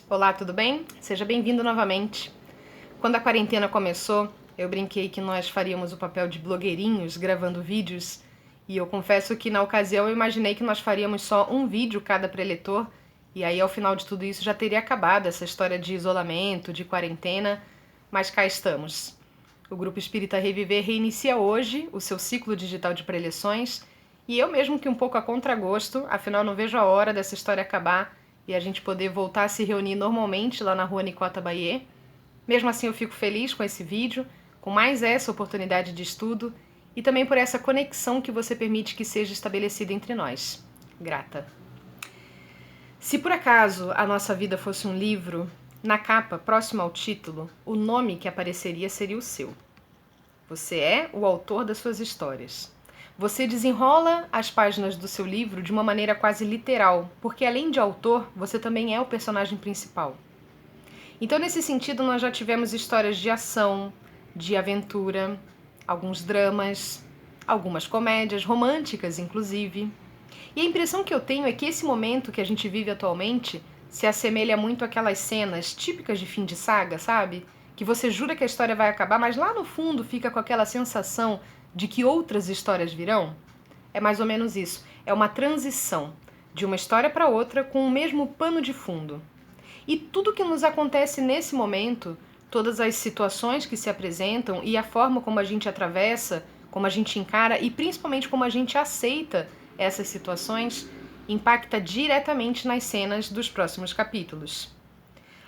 Olá, tudo bem? Seja bem-vindo novamente. Quando a quarentena começou, eu brinquei que nós faríamos o papel de blogueirinhos gravando vídeos, e eu confesso que na ocasião eu imaginei que nós faríamos só um vídeo cada preletor, e aí ao final de tudo isso já teria acabado essa história de isolamento, de quarentena, mas cá estamos. O Grupo Espírita Reviver reinicia hoje o seu ciclo digital de preleções, e eu mesmo que um pouco a contragosto, afinal não vejo a hora dessa história acabar e a gente poder voltar a se reunir normalmente lá na rua Nicota Baie. Mesmo assim eu fico feliz com esse vídeo, com mais essa oportunidade de estudo e também por essa conexão que você permite que seja estabelecida entre nós. Grata. Se por acaso a nossa vida fosse um livro, na capa, próximo ao título, o nome que apareceria seria o seu. Você é o autor das suas histórias. Você desenrola as páginas do seu livro de uma maneira quase literal, porque além de autor, você também é o personagem principal. Então, nesse sentido, nós já tivemos histórias de ação, de aventura, alguns dramas, algumas comédias, românticas inclusive. E a impressão que eu tenho é que esse momento que a gente vive atualmente se assemelha muito àquelas cenas típicas de fim de saga, sabe? Que você jura que a história vai acabar, mas lá no fundo fica com aquela sensação de que outras histórias virão. É mais ou menos isso. É uma transição de uma história para outra com o mesmo pano de fundo. E tudo que nos acontece nesse momento, todas as situações que se apresentam e a forma como a gente atravessa, como a gente encara e principalmente como a gente aceita essas situações, impacta diretamente nas cenas dos próximos capítulos.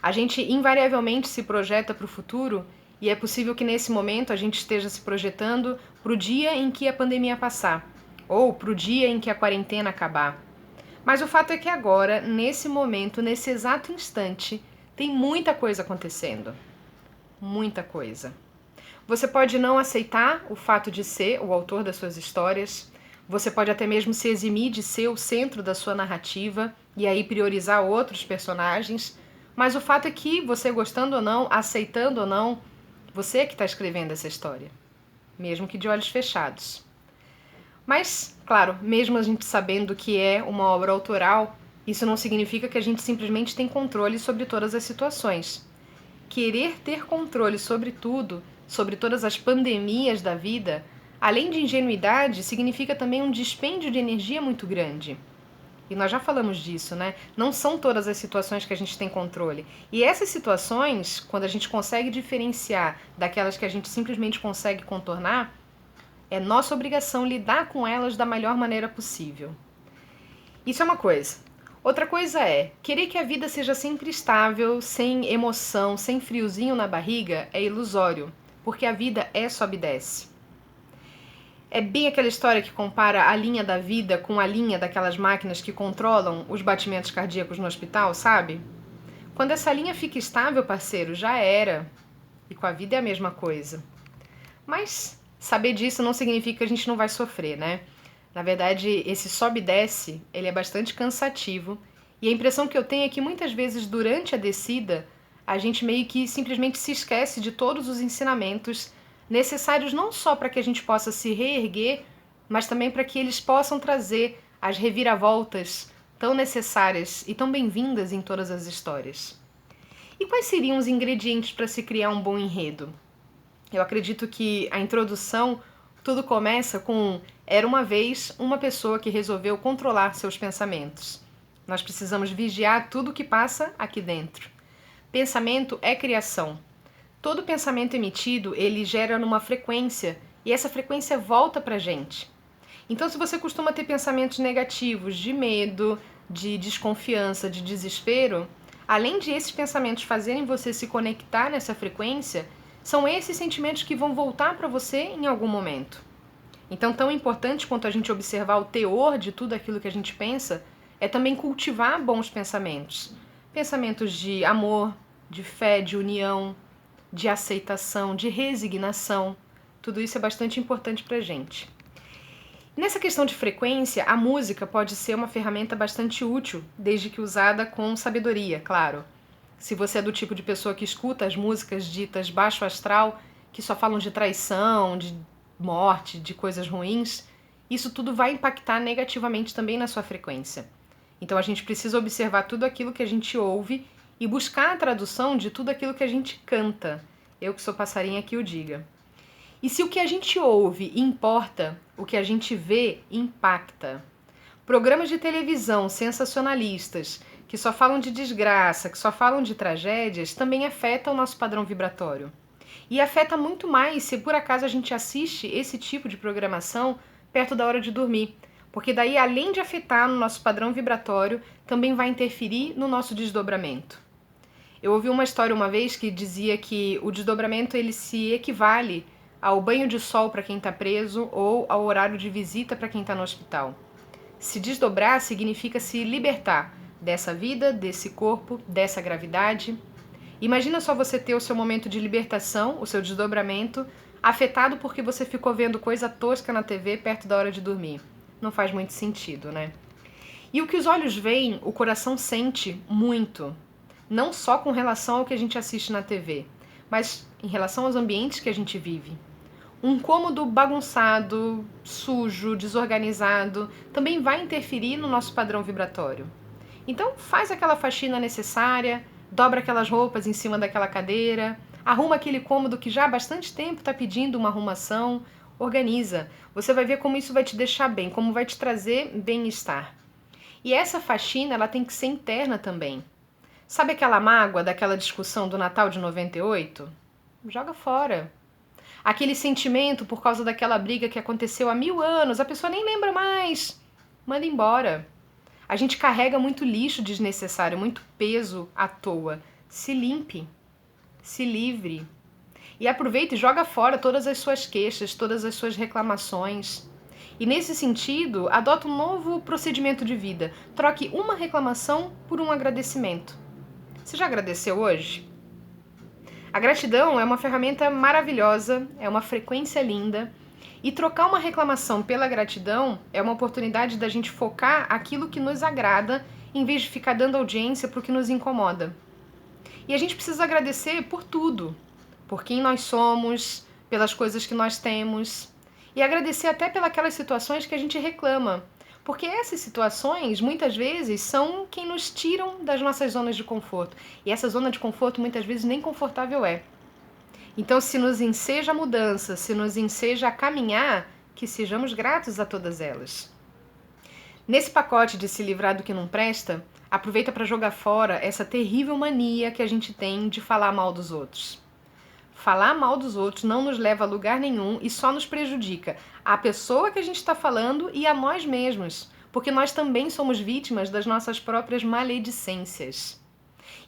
A gente invariavelmente se projeta para o futuro e é possível que nesse momento a gente esteja se projetando para o dia em que a pandemia passar ou para o dia em que a quarentena acabar. Mas o fato é que agora, nesse momento, nesse exato instante, tem muita coisa acontecendo. Muita coisa. Você pode não aceitar o fato de ser o autor das suas histórias, você pode até mesmo se eximir de ser o centro da sua narrativa e aí priorizar outros personagens, mas o fato é que, você gostando ou não, aceitando ou não, você é que está escrevendo essa história, mesmo que de olhos fechados. Mas, claro, mesmo a gente sabendo que é uma obra autoral, isso não significa que a gente simplesmente tem controle sobre todas as situações. Querer ter controle sobre tudo, sobre todas as pandemias da vida, além de ingenuidade, significa também um dispêndio de energia muito grande. E nós já falamos disso, né? Não são todas as situações que a gente tem controle. E essas situações, quando a gente consegue diferenciar daquelas que a gente simplesmente consegue contornar, é nossa obrigação lidar com elas da melhor maneira possível. Isso é uma coisa. Outra coisa é, querer que a vida seja sempre estável, sem emoção, sem friozinho na barriga, é ilusório, porque a vida é sobe e desce. É bem aquela história que compara a linha da vida com a linha daquelas máquinas que controlam os batimentos cardíacos no hospital, sabe? Quando essa linha fica estável, parceiro, já era. E com a vida é a mesma coisa. Mas saber disso não significa que a gente não vai sofrer, né? Na verdade, esse sobe e desce, ele é bastante cansativo. E a impressão que eu tenho é que muitas vezes durante a descida, a gente meio que simplesmente se esquece de todos os ensinamentos necessários não só para que a gente possa se reerguer, mas também para que eles possam trazer as reviravoltas tão necessárias e tão bem-vindas em todas as histórias. E quais seriam os ingredientes para se criar um bom enredo? Eu acredito que a introdução, tudo começa com era uma vez uma pessoa que resolveu controlar seus pensamentos. Nós precisamos vigiar tudo que passa aqui dentro. Pensamento é criação. Todo pensamento emitido, ele gera numa frequência, e essa frequência volta pra gente. Então, se você costuma ter pensamentos negativos, de medo, de desconfiança, de desespero, além de esses pensamentos fazerem você se conectar nessa frequência, são esses sentimentos que vão voltar para você em algum momento. Então, tão importante quanto a gente observar o teor de tudo aquilo que a gente pensa, é também cultivar bons pensamentos. Pensamentos de amor, de fé, de união, de aceitação, de resignação. Tudo isso é bastante importante pra gente. Nessa questão de frequência, a música pode ser uma ferramenta bastante útil, desde que usada com sabedoria, claro. Se você é do tipo de pessoa que escuta as músicas ditas baixo astral, que só falam de traição, de morte, de coisas ruins, isso tudo vai impactar negativamente também na sua frequência. Então a gente precisa observar tudo aquilo que a gente ouve e buscar a tradução de tudo aquilo que a gente canta. Eu que sou passarinho aqui o diga. E se o que a gente ouve importa, o que a gente vê impacta. Programas de televisão sensacionalistas, que só falam de desgraça, que só falam de tragédias, também afetam o nosso padrão vibratório. E afeta muito mais se por acaso a gente assiste esse tipo de programação perto da hora de dormir. Porque daí, além de afetar no nosso padrão vibratório, também vai interferir no nosso desdobramento. Eu ouvi uma história uma vez que dizia que o desdobramento ele se equivale ao banho de sol para quem está preso ou ao horário de visita para quem está no hospital. Se desdobrar significa se libertar dessa vida, desse corpo, dessa gravidade. Imagina só você ter o seu momento de libertação, o seu desdobramento, afetado porque você ficou vendo coisa tosca na TV perto da hora de dormir. Não faz muito sentido, né? E o que os olhos veem, o coração sente muito. Não só com relação ao que a gente assiste na TV, mas em relação aos ambientes que a gente vive. Um cômodo bagunçado, sujo, desorganizado, também vai interferir no nosso padrão vibratório. Então faz aquela faxina necessária, dobra aquelas roupas em cima daquela cadeira, arruma aquele cômodo que já há bastante tempo está pedindo uma arrumação, organiza. Você vai ver como isso vai te deixar bem, como vai te trazer bem-estar. E essa faxina ela tem que ser interna também. Sabe aquela mágoa daquela discussão do Natal de 98? Joga fora. Aquele sentimento por causa daquela briga que aconteceu há 1000 anos, a pessoa nem lembra mais. Manda embora. A gente carrega muito lixo desnecessário, muito peso à toa. Se limpe. Se livre. E aproveita e joga fora todas as suas queixas, todas as suas reclamações. E nesse sentido, adota um novo procedimento de vida. Troque uma reclamação por um agradecimento. Você já agradeceu hoje? A gratidão é uma ferramenta maravilhosa, é uma frequência linda. E trocar uma reclamação pela gratidão é uma oportunidade da gente focar aquilo que nos agrada, em vez de ficar dando audiência para o que nos incomoda. E a gente precisa agradecer por tudo, por quem nós somos, pelas coisas que nós temos, e agradecer até pelas situações que a gente reclama, porque essas situações, muitas vezes, são quem nos tiram das nossas zonas de conforto. E essa zona de conforto, muitas vezes, nem confortável é. Então, se nos enseja a mudança, se nos enseja a caminhar, que sejamos gratos a todas elas. Nesse pacote de se livrar do que não presta, aproveita para jogar fora essa terrível mania que a gente tem de falar mal dos outros. Falar mal dos outros não nos leva a lugar nenhum e só nos prejudica a pessoa que a gente está falando e a nós mesmos, porque nós também somos vítimas das nossas próprias maledicências.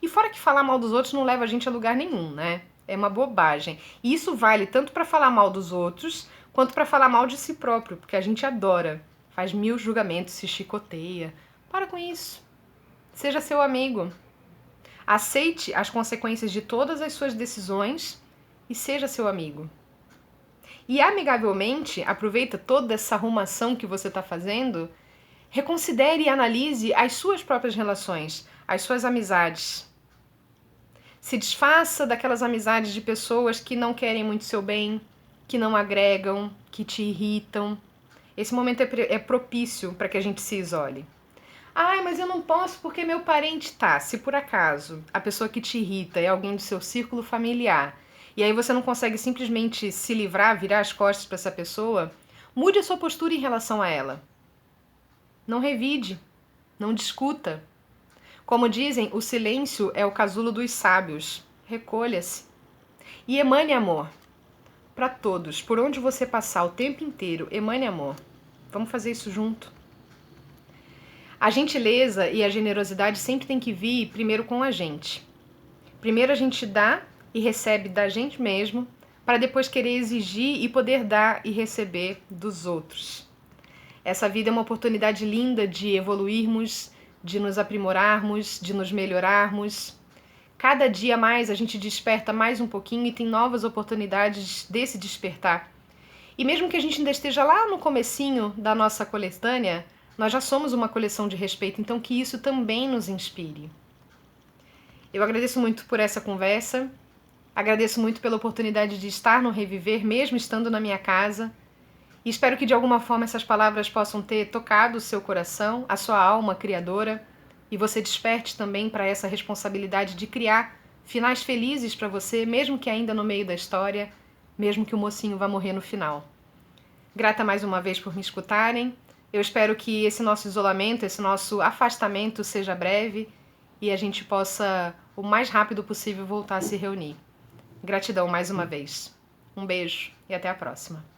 E fora que falar mal dos outros não leva a gente a lugar nenhum, né? É uma bobagem. E isso vale tanto para falar mal dos outros, quanto para falar mal de si próprio, porque a gente adora, faz 1000 julgamentos, se chicoteia. Para com isso. Seja seu amigo. Aceite as consequências de todas as suas decisões e seja seu amigo. E amigavelmente, aproveita toda essa arrumação que você está fazendo, reconsidere e analise as suas próprias relações, as suas amizades. Se desfaça daquelas amizades de pessoas que não querem muito seu bem, que não agregam, que te irritam. Esse momento é propício para que a gente se isole. Ah, mas eu não posso porque meu parente tá. Se por acaso a pessoa que te irrita é alguém do seu círculo familiar, e aí você não consegue simplesmente se livrar, virar as costas para essa pessoa, mude a sua postura em relação a ela. Não revide, não discuta. Como dizem, o silêncio é o casulo dos sábios. Recolha-se. E emane amor. Para todos, por onde você passar o tempo inteiro, emane amor. Vamos fazer isso junto. A gentileza e a generosidade sempre tem que vir primeiro com a gente. Primeiro a gente dá e recebe da gente mesmo, para depois querer exigir e poder dar e receber dos outros. Essa vida é uma oportunidade linda de evoluirmos, de nos aprimorarmos, de nos melhorarmos. Cada dia mais a gente desperta mais um pouquinho e tem novas oportunidades desse despertar. E mesmo que a gente ainda esteja lá no comecinho da nossa coletânea, nós já somos uma coleção de respeito, então que isso também nos inspire. Eu agradeço muito por essa conversa, agradeço muito pela oportunidade de estar no Reviver, mesmo estando na minha casa, e espero que de alguma forma essas palavras possam ter tocado o seu coração, a sua alma criadora, e você desperte também para essa responsabilidade de criar finais felizes para você, mesmo que ainda no meio da história, mesmo que o mocinho vá morrer no final. Grata mais uma vez por me escutarem. Eu espero que esse nosso isolamento, esse nosso afastamento seja breve e a gente possa, o mais rápido possível, voltar a se reunir. Gratidão mais uma vez. Um beijo e até a próxima.